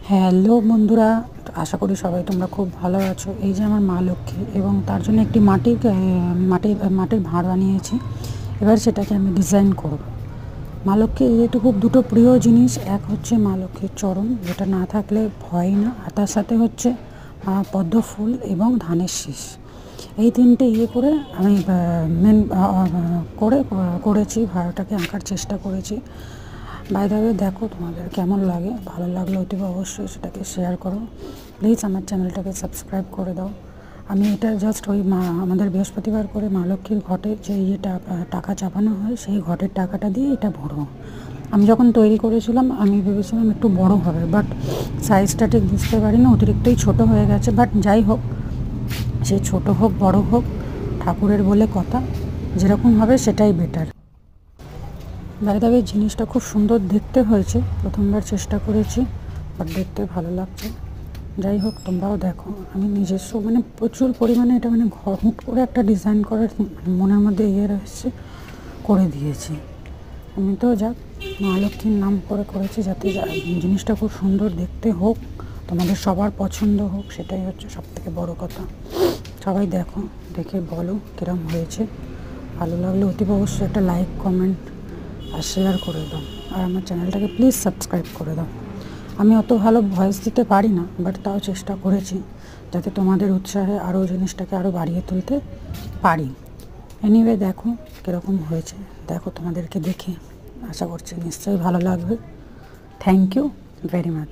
Hello বন্ধুরা, আশা করি সবাই তোমরা খুব ভালো আছো। এই যে আমার মা লক্ষ্মী এবং তার জন্য একটি মাটির ভাঁড় বানিয়েছি। এবার সেটাকে আমি ডিজাইন করব। মা লক্ষ্মী যেহেতু খুব দুটো প্রিয় জিনিস, এক হচ্ছে মা লক্ষ্মীর চরণ, যেটা না থাকলে ভয় না, আর তার সাথে হচ্ছে পদ্ম ফুল এবং ধানের শীষ। এই তিনটে করে আমি করেছি, ভাঁড়টাকে আঁকার চেষ্টা করেছি। বাই দ্য ওয়ে, দেখো তোমাদের কেমন লাগে। ভালো লাগলে অতি অবশ্যই সেটাকে শেয়ার করো। প্লিজ আমার চ্যানেলটাকে সাবস্ক্রাইব করে দাও। আমি এটা জাস্ট আমাদের বৃহস্পতিবার করে মা লক্ষ্মীর ঘটে যে টাকা চাপানো হয়, সেই ঘটের টাকাটা দিয়ে এটা ভরবো। আমি যখন তৈরি করেছিলাম আমি ভেবেছিলাম একটু বড় হবে, বাট সাইজটা ঠিক বুঝতে পারি না, অতিরিক্তই ছোট হয়ে গেছে। বাট যাই হোক, সে ছোট হোক বড় হোক, ঠাকুরের বলে কথা, যেরকম হবে সেটাই বেটার। বাইরে জিনিসটা খুব সুন্দর দেখতে হয়েছে, প্রথমবার চেষ্টা করেছি, বাট দেখতে ভালো লাগছে। যাই হোক, তোমরাও দেখো। আমি নিজস্ব প্রচুর পরিমাণে এটা হুট করে একটা ডিজাইন করার মনের মধ্যে রয়েছে, করে দিয়েছি। আমি তো যাক মা লক্ষ্মীর নাম করে করেছি, যাতে জিনিসটা খুব সুন্দর দেখতে হোক, তোমাদের সবার পছন্দ হোক, সেটাই হচ্ছে সবথেকে বড় কথা। সবাই দেখো, দেখে বলো কীরকম হয়েছে। ভালো লাগলে অতি অবশ্যই একটা লাইক, কমেন্ট আর শেয়ার করে দাও। আর আমার চ্যানেলটাকে প্লিজ সাবস্ক্রাইব করে দাও। আমি অত ভালো ভয়েস দিতে পারি না, বাট তাও চেষ্টা করেছি যাতে তোমাদের উৎসাহে আরও জিনিসটাকে আরও বাড়িয়ে তুলতে পারি। এনিওয়ে, দেখো কীরকম হয়েছে, দেখো তোমাদেরকে দেখে আশা করছি নিশ্চয়ই ভালো লাগবে। Thank you very much.